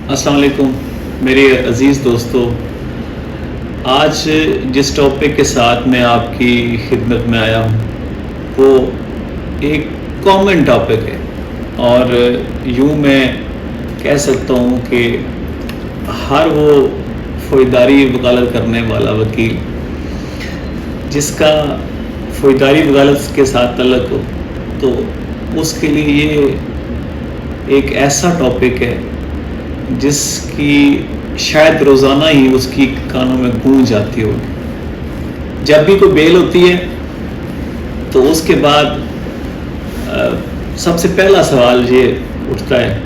السلام علیکم میرے عزیز دوستو، آج جس ٹاپک کے ساتھ میں آپ کی خدمت میں آیا ہوں وہ ایک کامن ٹاپک ہے، اور یوں میں کہہ سکتا ہوں کہ ہر وہ فوجداری وکالت کرنے والا وکیل جس کا فوجداری وکالت کے ساتھ تعلق ہو تو اس کے لیے یہ ایک ایسا ٹاپک ہے جس کی شاید روزانہ ہی اس کی کانوں میں گونج جاتی ہوگی۔ جب بھی کوئی بیل ہوتی ہے تو اس کے بعد سب سے پہلا سوال یہ اٹھتا ہے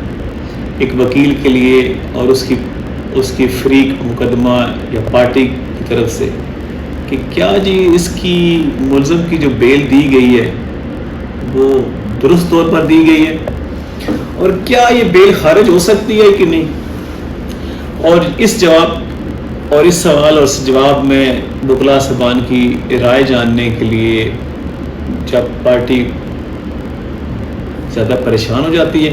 ایک وکیل کے لیے اور اس کی فریق مقدمہ یا پارٹی کی طرف سے کہ کیا جی اس کی ملزم کی جو بیل دی گئی ہے وہ درست طور پر دی گئی ہے، اور کیا یہ بیل خارج ہو سکتی ہے کہ نہیں۔ اور اس سوال اور جواب میں وکلاء صاحبان کی رائے جاننے کے لیے جب پارٹی زیادہ پریشان ہو جاتی ہے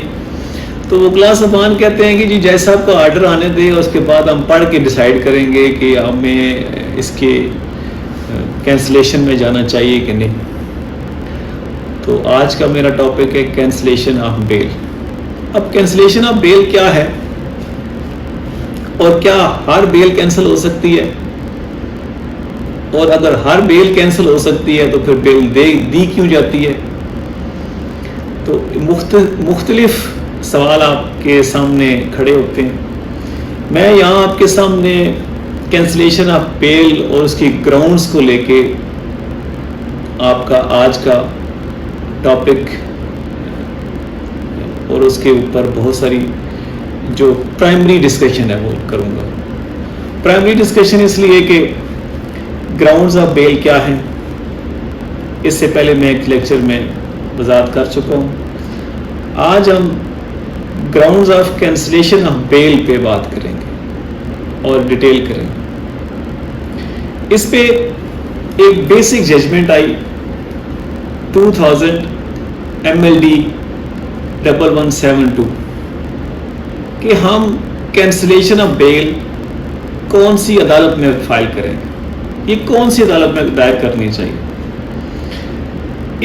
تو وکلاء صاحبان کہتے ہیں کہ جی جج صاحب کا آرڈر آنے دے، اس کے بعد ہم پڑھ کے ڈیسائیڈ کریں گے کہ ہمیں اس کے کینسلیشن میں جانا چاہیے کہ نہیں۔ تو آج کا میرا ٹاپک ہے کینسلیشن آف بیل۔ اب کینسلیشن آف بیل کیا ہے، اور کیا ہر بیل کینسل ہو سکتی ہے، اور اگر ہر بیل کینسل ہو سکتی ہے تو پھر بیل دی کیوں جاتی ہے۔ تو مختلف سوال آپ کے سامنے کھڑے ہوتے ہیں۔ میں یہاں آپ کے سامنے کینسلیشن آف بیل اور اس کی گراؤنڈز کو لے کے آپ کا آج کا ٹاپک اور اس کے اوپر بہت ساری جو پرائمری ڈسکشن ہے وہ کروں گا۔ پرائمری ڈسکشن اس لیے کہ گراؤنڈز آف بیل کیا ہیں اس سے پہلے میں ایک لیکچر میں وضاحت کر چکا ہوں۔ آج ہم گراؤنڈز آف کینسلیشن آف بیل پہ بات کریں گے اور ڈیٹیل کریں گے۔ اس پہ ایک بیسک ججمنٹ آئی 2000 MLD 1172 کہ ہم کینسلیشن آف بیل کون سی عدالت میں فائل کریں گے، یہ کون سی عدالت میں دائر کرنی چاہیے۔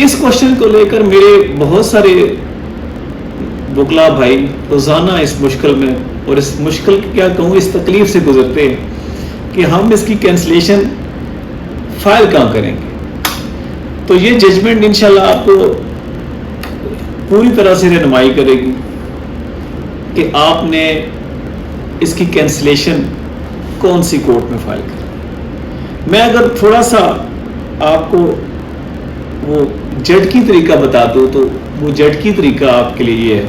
اس کوشچن کو لے کر میرے بہت سارے وکلاء بھائی روزانہ اس مشکل میں، اور اس مشکل کیا کہوں، اس تکلیف سے گزرتے ہیں کہ ہم اس کی کینسلیشن فائل کہاں کریں گے۔ تو یہ ججمنٹ انشاءاللہ آپ کو پوری طرح سے رہنمائی کرے گی کہ آپ نے اس کی کینسلیشن کون سی کورٹ میں فائل کریں۔ میں اگر تھوڑا سا آپ کو وہ جج کی طریقہ بتا دوں تو وہ جج کی طریقہ آپ کے لیے یہ ہے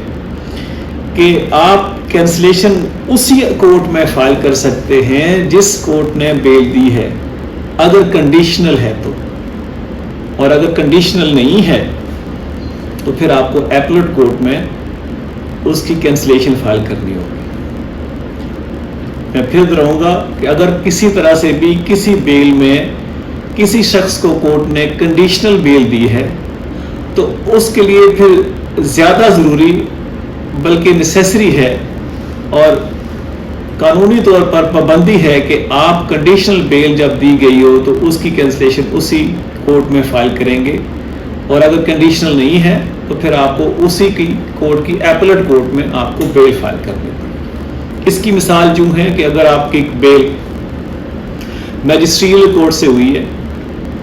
کہ آپ کینسلیشن اسی کورٹ میں فائل کر سکتے ہیں جس کورٹ نے بیل دی ہے، اگر کنڈیشنل ہے تو، اور اگر کنڈیشنل نہیں ہے تو پھر آپ کو ایپلٹ کورٹ میں اس کی کینسلیشن فائل کرنی ہوگی۔ میں پھر دہراؤں گا کہ اگر کسی طرح سے بھی کسی بیل میں کسی شخص کو کورٹ نے کنڈیشنل بیل دی ہے تو اس کے لیے پھر زیادہ ضروری بلکہ نیسیسری ہے اور قانونی طور پر پابندی ہے کہ آپ کنڈیشنل بیل جب دی گئی ہو تو اس کی کینسلیشن اسی کورٹ میں فائل کریں گے، اور اگر کنڈیشنل نہیں ہے تو پھر آپ کو اسی کی کورٹ کی ایپلٹ کورٹ میں آپ کو بیل فائل کرنی پڑے۔ اس کی مثال یوں ہے کہ اگر آپ کی بیل میجسٹریل کورٹ سے ہوئی ہے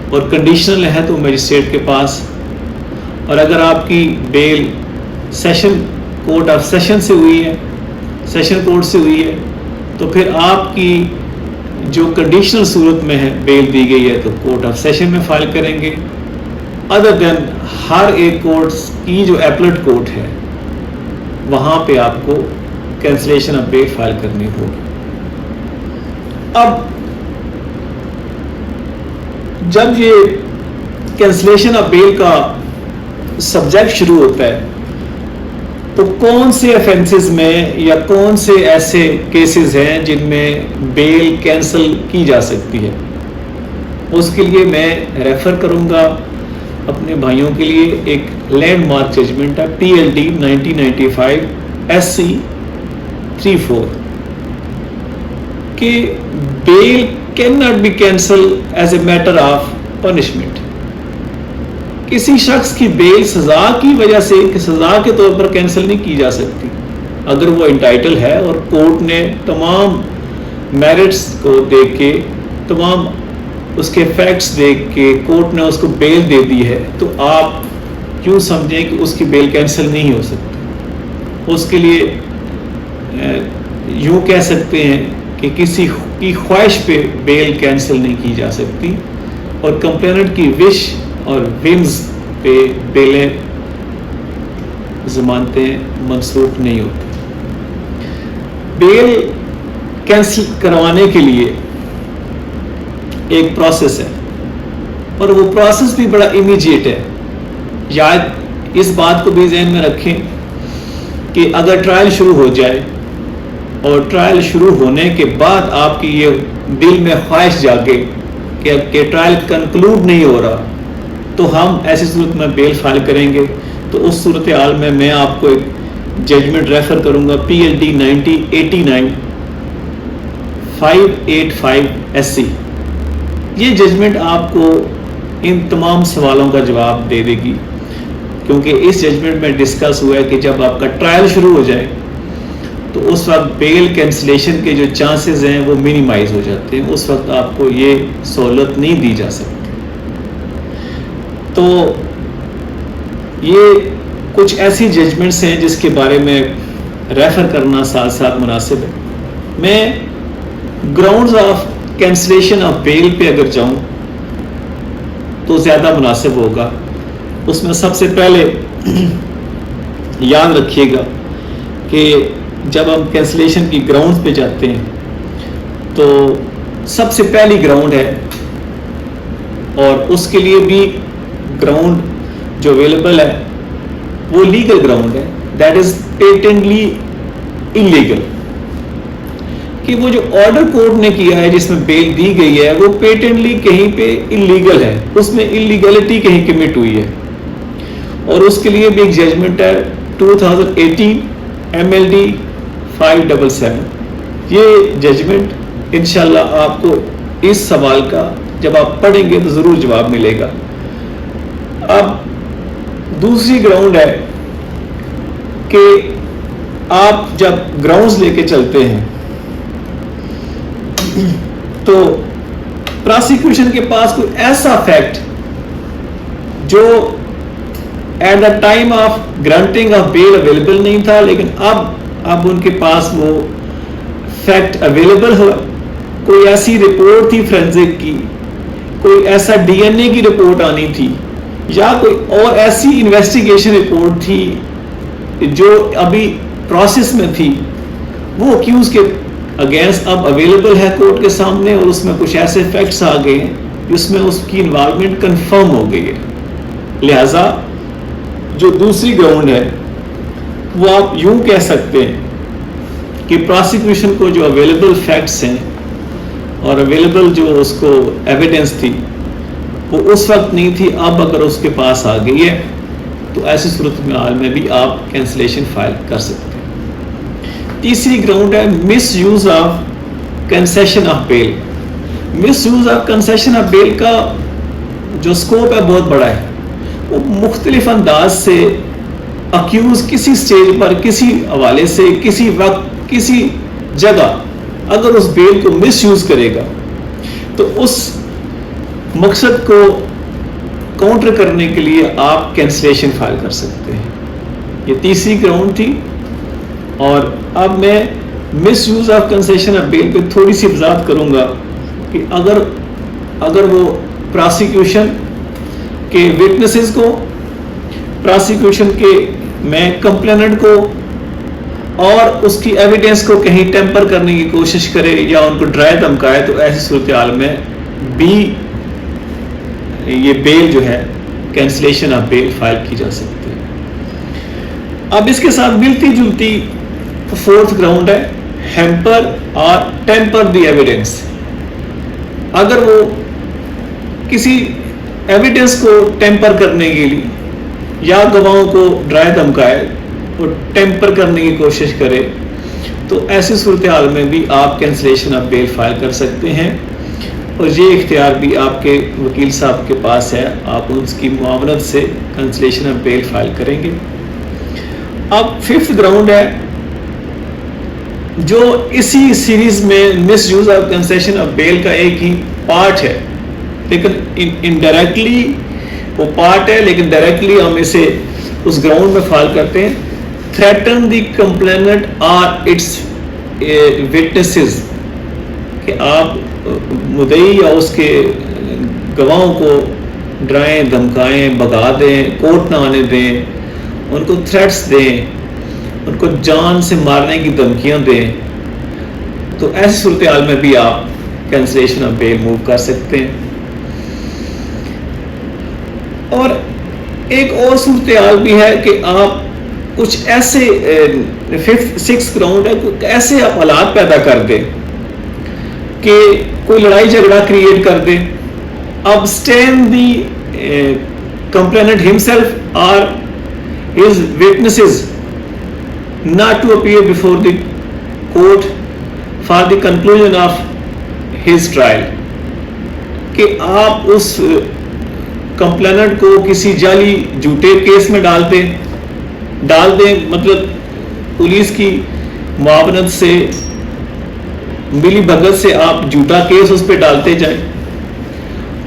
اور کنڈیشنل ہے تو میجسٹریٹ کے پاس، اور اگر آپ کی بیل سیشن کورٹ آف سیشن سے ہوئی ہے، سیشن کورٹ سے ہوئی ہے، تو پھر آپ کی جو کنڈیشنل صورت میں ہے بیل دی گئی ہے تو کورٹ آف سیشن میں فائل کریں گے۔ ادر دین ہر ایک کورٹ کی جو ایپلٹ کورٹ ہے وہاں پہ آپ کو کینسلیشن آف بیل فائل کرنی ہوگی۔ اب جب یہ کینسلیشن آف بیل کا سبجیکٹ شروع ہوتا ہے تو کون سے افینسز میں یا کون سے ایسے کیسز ہیں جن میں بیل کینسل کی جا سکتی ہے، اس کے لیے میں ریفر کروں گا اپنے بھائیوں کے لیے ایک لینڈ مارک ججمنٹ ہے TLD 1995 SC 34 کہ bail can not be cancel as a matter of punishment. کسی شخص کی بیل سزا کی وجہ سے سزا کے طور پر کینسل نہیں کی جا سکتی. اگر وہ انٹائٹل ہے اور کورٹ نے تمام میرٹس کو دیکھ کے, تمام اس کے فیکٹس دیکھ کے کورٹ نے اس کو بیل دے دی ہے, تو آپ کیوں سمجھیں کہ اس کی بیل کینسل نہیں ہو سکتی. اس کے لیے یوں کہہ سکتے ہیں کہ کسی کی خواہش پہ بیل کینسل نہیں کی جا سکتی, اور کمپلیننٹ کی وش اور ومز پہ بیلیں ضمانتیں منسوخ نہیں ہوتی. بیل کینسل کروانے کے لیے ایک پروسیس ہے, اور وہ پروسیس بھی بڑا امیجیٹ ہے. یاد اس بات کو بھی ذہن میں رکھیں کہ اگر ٹرائل شروع ہو جائے اور ٹرائل شروع ہونے کے بعد آپ کی یہ دل میں خواہش جاگے کہ ٹرائل کنکلوڈ نہیں ہو رہا, تو ہم ایسی صورت میں بیل فائل کریں گے. تو اس صورتحال میں آپ کو ایک ججمنٹ ریفر کروں گا, PLD 9089 585 SC. یہ ججمنٹ آپ کو ان تمام سوالوں کا جواب دے دے گی, کیونکہ اس ججمنٹ میں ڈسکس ہوا ہے کہ جب آپ کا ٹرائل شروع ہو جائے تو اس وقت بیل کینسلیشن کے جو چانسز ہیں وہ منیمائز ہو جاتے ہیں. اس وقت آپ کو یہ سہولت نہیں دی جا سکتی. تو یہ کچھ ایسی ججمنٹس ہیں جس کے بارے میں ریفر کرنا ساتھ ساتھ مناسب ہے. میں گراؤنڈز آف کینسلیشن آف بیل پہ اگر جاؤں تو زیادہ مناسب ہوگا. اس میں سب سے پہلے یاد رکھیے گا کہ جب ہم کینسلیشن کی گراؤنڈز پہ جاتے ہیں تو سب سے پہلی گراؤنڈ ہے, اور اس کے لیے بھی گراؤنڈ جو اویلیبل ہے وہ لیگل گراؤنڈ ہے, دیٹ از پیٹنٹلی انلیگل. کہ وہ جو آرڈر کورٹ نے کیا ہے جس میں بیل دی گئی ہے وہ پیٹنٹلی کہیں پہ انلیگل ہے, اس میں انلیگلٹی کہیں کمٹ ہوئی ہے. اور اس کے لیے بھی ایک ججمنٹ ہے 2018 MLD 577. یہ ججمنٹ انشاءاللہ آپ کو اس سوال کا جب آپ پڑھیں گے تو ضرور جواب ملے گا. اب دوسری گراؤنڈ ہے کہ آپ جب گراؤنڈز لے کے چلتے ہیں تو پراسیکیوشن کے پاس کوئی ایسا فیکٹ جو at the time of granting of bail available نہیں تھا, لیکن اب ان کے پاس وہ فیکٹ اویلیبل ہو. کوئی ایسی رپورٹ تھی فورینزک کی, کوئی ایسا DNA کی رپورٹ آنی تھی, یا کوئی اور ایسی انویسٹیگیشن رپورٹ تھی جو ابھی پروسیس میں تھی, وہ اکیوز کے اگینسٹ اب اویلیبل ہے کورٹ کے سامنے, اور اس میں کچھ ایسے فیکٹس آ گئے ہیں جس میں اس کی انوالومنٹ کنفرم ہو گئی ہے. لہذا جو دوسری گراؤنڈ ہے وہ آپ یوں کہہ سکتے ہیں کہ پراسیکیوشن کو جو اویلیبل فیکٹس ہیں اور اویلیبل جو اس کو ایویڈنس تھی وہ اس وقت نہیں تھی, اب اگر اس کے پاس آ گئی ہے تو ایسی صورت میں بھی آپ کینسلیشن فائل کر سکتے ہیں. تیسری گراؤنڈ ہے misuse of concession of bail. Misuse of concession of bail کا جو اسکوپ ہے بہت بڑا ہے. وہ مختلف انداز سے اکیوز کسی سٹیج پر, کسی حوالے سے, کسی وقت, کسی جگہ اگر اس بیل کو مس یوز کرے گا تو اس مقصد کو کاؤنٹر کرنے کے لیے آپ کینسلیشن فائل کر سکتے ہیں. یہ تیسری گراؤنڈ تھی. اور اب میں مس یوز آف کنسیشن آف بیل پہ تھوڑی سی وضاحت کروں گا کہ اگر وہ پراسیکیوشن کے وٹنسز کو, پراسیکیوشن کے میں کمپلیننٹ کو اور اس کی ایویڈنس کو کہیں ٹیمپر کرنے کی کوشش کرے یا ان کو ڈرائے دھمکائے, تو ایسی صورتحال میں بھی یہ بیل جو ہے کینسلیشن آف بیل فائل کی جا سکتی ہے. اب اس کے ساتھ ملتی جلتی فورتھ گراؤنڈ ہے ہیمپر اور ٹیمپر دی ایویڈنس. اگر وہ کسی ایویڈنس کو ٹیمپر کرنے کے لیے یا گواہوں کو ڈرائے دھمکائے اور ٹیمپر کرنے کی کوشش کرے, تو ایسی صورتحال میں بھی آپ کینسلیشن آف بیل فائل کر سکتے ہیں، اور یہ اختیار بھی آپ کے وکیل صاحب کے پاس ہے، آپ اس کی معاونت سے کینسلیشن آف بیل فائل کریں گے۔ اب 5th گراؤنڈ ہے جو اسی سیریز میں مس use of cancellation of bail کا ایک ہی پارٹ ہے، لیکن انڈائریکٹلی وہ پارٹ ہے، لیکن ڈائریکٹلی ہم اسے اس گراؤنڈ میں فائل کرتے ہیں۔ Threaten the complainant or its witnesses, کہ آپ مدعی یا اس کے گواہوں کو ڈرائیں، دھمکائیں، بھگا دیں، کورٹ نہ آنے دیں، ان کو تھریٹس دیں، ان کو جان سے مارنے کی دھمکیاں دیں، تو ایسی صورتحال میں بھی آپ کینسلیشن آف بیل موو کر سکتے ہیں۔ اور ایک اور صورتحال بھی ہے کہ آپ کچھ ایسے 6th گراؤنڈ ہے، کچھ ایسے آپ حالات پیدا کر دیں کہ کوئی لڑائی جھگڑا کریٹ کر دیں، abstain the complainant himself or his witnesses not to appear before the court for the conclusion of his trial، کہ آپ اس کمپلیننٹ کو کسی جعلی جھوٹے کیس میں ڈال دیں، مطلب پولیس کی معاونت سے، ملی بھگت سے آپ جھوٹا کیس اس پہ ڈالتے جائیں،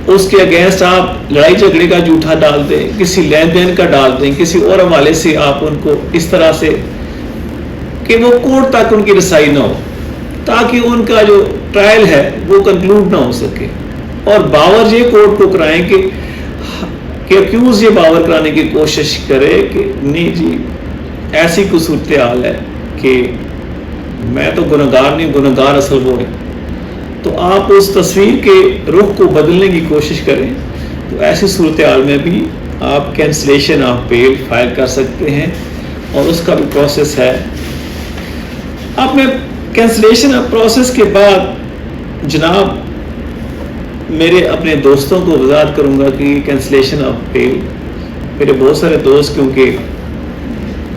اس کے اگینسٹ آپ لڑائی جھگڑے کا جھوٹا ڈال دیں، کسی لین دین کا ڈال دیں، کسی اور حوالے سے آپ ان کو اس طرح سے کہ وہ کورٹ تک ان کی رسائی نہ ہو، تاکہ ان کا جو ٹرائل ہے وہ کنکلوڈ نہ ہو سکے، اور باور یہ کورٹ کو کرائیں کہ اکیوز یہ باور کرانے کی کوشش کرے کہ نہیں جی ایسی کوئی صورتحال ہے کہ میں تو گنہگار نہیں، گنہگار اصل وہ ہے، تو آپ اس تصویر کے رخ کو بدلنے کی کوشش کریں۔ تو ایسی صورتحال میں بھی آپ کینسلیشن آف بیل فائل کر سکتے ہیں، اور اس کا بھی پروسیس ہے۔ اب میں کینسلیشن آف پروسیس کے بعد جناب میرے اپنے دوستوں کو وضاحت کروں گا کہ کینسلیشن آف بیل، میرے بہت سارے دوست کیونکہ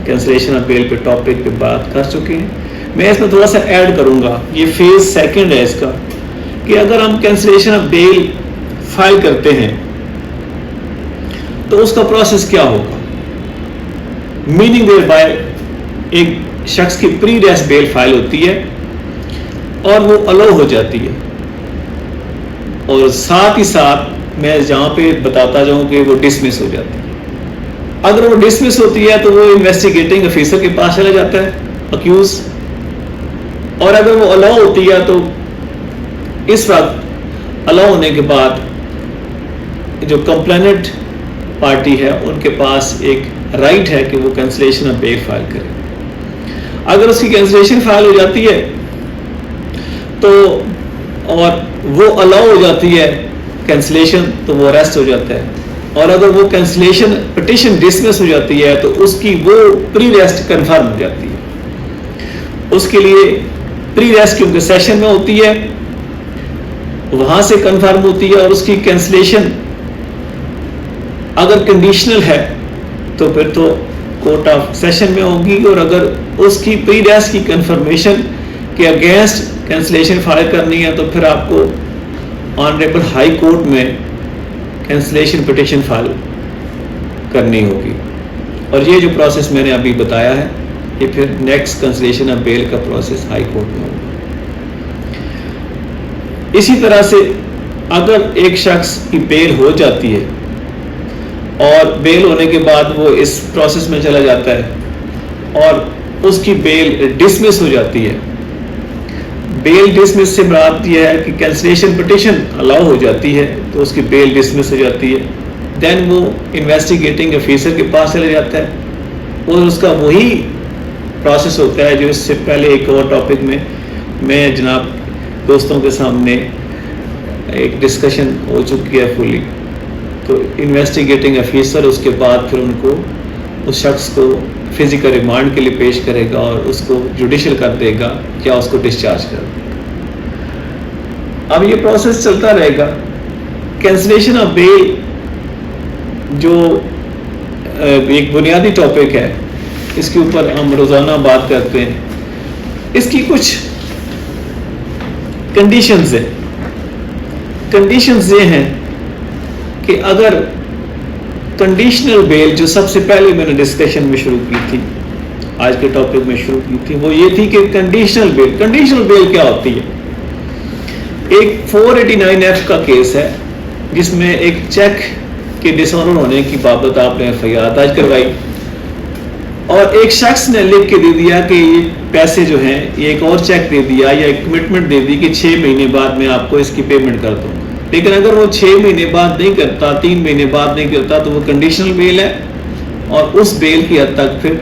کینسلیشن آف بیل پہ ٹاپک پہ بات کر چکے ہیں، میں اس میں تھوڑا سا ایڈ کروں گا۔ یہ فیز 2 ہے اس کا، کہ اگر ہم کینسلیشن آف بیل فائل کرتے ہیں تو اس کا پروسیس کیا ہوگا۔ میننگ دیر بائی ایک شخص کی پری ریسٹ بیل فائل ہوتی ہے اور وہ الاؤ ہو جاتی ہے، اور ساتھ ہی ساتھ میں جہاں پہ بتاتا جاؤں کہ وہ ڈسمس ہو جاتی ہے۔ اگر وہ ڈسمس ہوتی ہے تو وہ انویسٹیگیٹنگ افیسر کے پاس چلا جاتا ہے اکیوز، اور اگر وہ الاؤ ہوتی ہے تو اس وقت الاؤ ہونے کے بعد جو کمپلیننٹ پارٹی ہے ان کے پاس ایک رائٹ ہے کہ وہ کینسلیشن آف بیل فائل کرے۔ اگر اس کی کینسلیشن فائل ہو جاتی ہے تو اور وہ الاؤ ہو جاتی ہے کینسلیشن تو وہ اریسٹ ہو جاتا ہے، اور اگر وہ کینسلیشن پٹیشن ڈسمس ہو جاتی ہے تو اس کی وہ پری ریسٹ کنفرم ہو جاتی ہے۔ اس کے لیے پری ریسٹ کیونکہ سیشن میں ہوتی ہے وہاں سے کنفرم ہوتی ہے، اور اس کی کینسلیشن اگر کنڈیشنل ہے تو پھر تو کورٹ آف سیشن میں ہوگی، اور اگر اس کی پری ریسٹ کی کنفرمیشن کے اگینسٹ کینسلیشن فائل کرنی ہے تو پھر آپ کو آنریبل ہائی کورٹ میں کینسلیشن پٹیشن فائل کرنی ہوگی۔ اور یہ جو پروسیس میں نے ابھی بتایا ہے یہ پھر نیکسٹ کینسلیشن آف بیل کا پروسیس ہائی کورٹ میں ہوگا۔ اسی طرح سے اگر ایک شخص کی بیل ہو جاتی ہے اور بیل ہونے کے بعد وہ اس پروسیس میں چلا جاتا ہے اور اس کی بیل ڈسمس ہو جاتی ہے، بیل ڈسمس سے مراد یہ ہے کہ کینسلیشن پٹیشن الاؤ ہو جاتی ہے تو اس کی بیل ڈسمس ہو جاتی ہے، دین وہ انویسٹیگیٹنگ افیسر کے پاس چلے جاتا ہے، اور اس کا وہی پروسیس ہوتا ہے جو اس سے پہلے ایک اور ٹاپک میں جناب دوستوں کے سامنے ایک ڈسکشن ہو چکی ہے فلی۔ تو انویسٹیگیٹنگ افیسر اس کے بعد پھر ان کو اس شخص کو فزیکل ریمانڈ کے لیے پیش کرے گا اور اس کو جوڈیشل کر دے گا یا اس کو ڈسچارج کر دے گا۔ اب یہ پروسیس چلتا رہے گا۔ کینسلیشن آف بیل جو ایک بنیادی ٹاپک ہے، اس کے اوپر ہم روزانہ بات کرتے ہیں، اس کی کچھ کنڈیشنز ہیں. کنڈیشنز یہ ہیں کہ اگر کنڈیشنل بیل جو سب سے پہلے میں نے ڈسکشن میں شروع کی تھی, آج کے ٹاپک میں شروع کی تھی, وہ یہ تھی کہ کنڈیشنل بیل کیا ہوتی ہے. ایک 489F کا کیس ہے جس میں ایک چیک کے ڈس آنر ہونے کی بابت آپ نے FIR درج کروائی اور ایک شخص نے لکھ کے دے دیا کہ یہ پیسے جو ہیں یہ ایک اور چیک دے دیا یا ایک کمٹمنٹ دے دی کہ 6 مہینے بعد میں آپ کو اس کی پیمنٹ کر دوں. لیکن اگر وہ 6 مہینے بعد نہیں کرتا, 3 مہینے بعد نہیں کرتا, تو وہ کنڈیشنل بیل ہے اور اس بیل کی حد تک پھر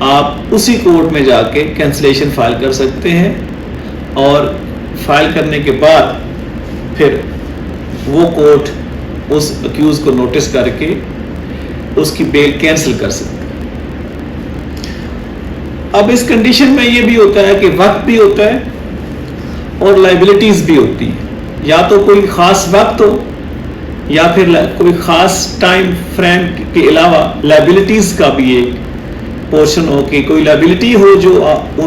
آپ اسی کورٹ میں جا کے کینسلیشن فائل کر سکتے ہیں اور فائل کرنے کے بعد پھر وہ کورٹ اس اکیوز کو نوٹس کر کے اس کی بیل کینسل کر سکتے ہیں. اب اس کنڈیشن میں یہ بھی ہوتا ہے کہ وقت بھی ہوتا ہے اور لائبلٹیز بھی ہوتی ہیں. یا تو کوئی خاص وقت ہو یا پھر کوئی خاص ٹائم فریم کے علاوہ لائبلٹیز کا بھی ایک پورشن ہو کہ کوئی لائبلٹی ہو جو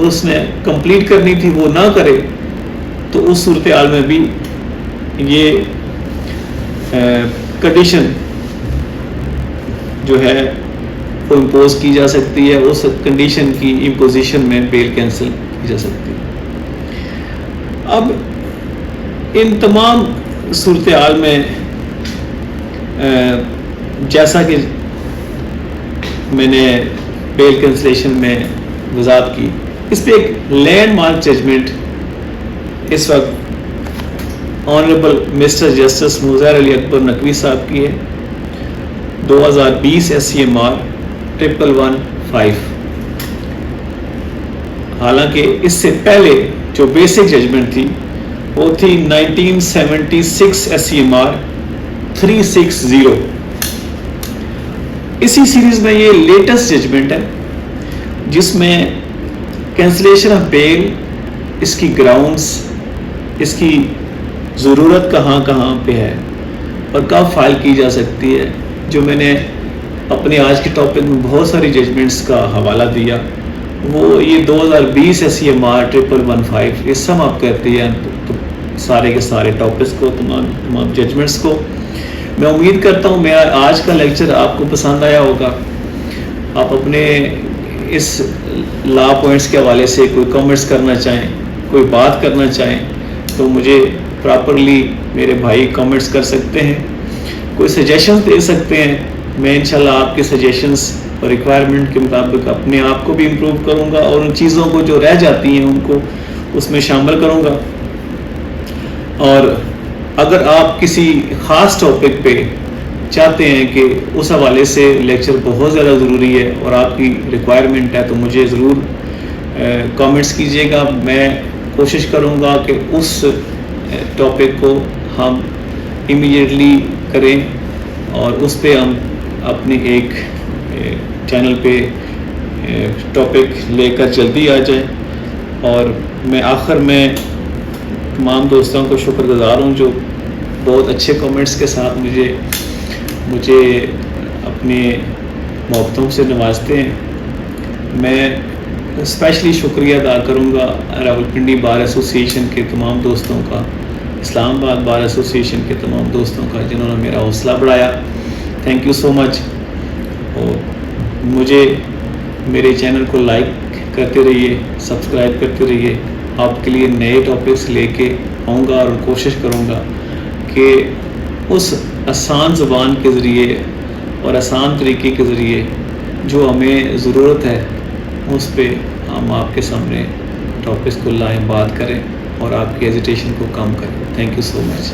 اس نے کمپلیٹ کرنی تھی وہ نہ کرے, تو اس صورتحال میں بھی یہ کنڈیشن جو ہے وہ امپوز کی جا سکتی ہے. اس کنڈیشن کی امپوزیشن میں بیل کینسل کی جا سکتی ہے. اب ان تمام صورتحال میں جیسا کہ میں نے بیل کینسلیشن میں وضاحت کی, اس پہ ایک لینڈ مارک ججمنٹ اس وقت آنریبل مسٹر جسٹس مظہر علی اکبر نقوی صاحب کی ہے, 2020 SCMR 1115. حالانکہ اس سے پہلے جو بیسک ججمنٹ تھی وہ تھی 1976 SCMR 360. اسی سیریز میں یہ لیٹسٹ ججمنٹ ہے جس میں کینسلیشن آف بیل, اس کی گراؤنڈز, اس کی ضرورت کہاں کہاں پہ ہے اور کب فائل کی جا سکتی ہے, جو میں نے اپنے آج کے ٹاپک میں بہت ساری ججمنٹس کا حوالہ دیا, وہ یہ 2020 SCMR 1115 یہ سم اپ کرتی ہے سارے کے سارے ٹاپکس کو, تمام ججمنٹس کو. میں امید کرتا ہوں میرا آج کا لیکچر آپ کو پسند آیا ہوگا. آپ اپنے اس لا پوائنٹس کے حوالے سے کوئی کامنٹس کرنا چاہیں, کوئی بات کرنا چاہیں تو مجھے پراپرلی میرے بھائی کامنٹس کر سکتے ہیں, کوئی سجیشنز دے سکتے ہیں. میں انشاءاللہ آپ کے سجیشنز اور ریکوائرمنٹ کے مطابق اپنے آپ کو بھی امپروو کروں گا اور ان چیزوں کو جو رہ جاتی ہیں ان کو اس میں شامل کروں گا. اور اگر آپ کسی خاص ٹاپک پہ چاہتے ہیں کہ اس حوالے سے لیکچر بہت زیادہ ضروری ہے اور آپ کی ریکوائرمنٹ ہے, تو مجھے ضرور کامنٹس کیجیے گا. میں کوشش کروں گا کہ اس ٹاپک کو ہم امیڈیٹلی کریں اور اس پہ ہم اپنے ایک چینل پہ ٹاپک لے کر جلدی آ جائیں. اور میں آخر میں تمام دوستوں کو شکر گزار ہوں جو بہت اچھے کامنٹس کے ساتھ مجھے اپنے محبتوں سے نوازتے ہیں. میں اسپیشلی شکریہ ادا کروں گا راولپنڈی بار ایسوسی ایشن کے تمام دوستوں کا, اسلام آباد بار ایسوسی ایشن کے تمام دوستوں کا جنہوں نے میرا حوصلہ بڑھایا. تھینک یو سو مچ. اور مجھے میرے چینل کو لائک کرتے رہیے, سبسکرائب کرتے رہیے. آپ کے لیے نئے ٹاپکس لے کے آؤں گا اور کوشش کروں گا کہ اس آسان زبان کے ذریعے اور آسان طریقے کے ذریعے جو ہمیں ضرورت ہے اس پہ ہم آپ کے سامنے ٹاپکس کو لائیں, بات کریں اور آپ کی ہیزیٹیشن کو کم کریں. Thank you so much.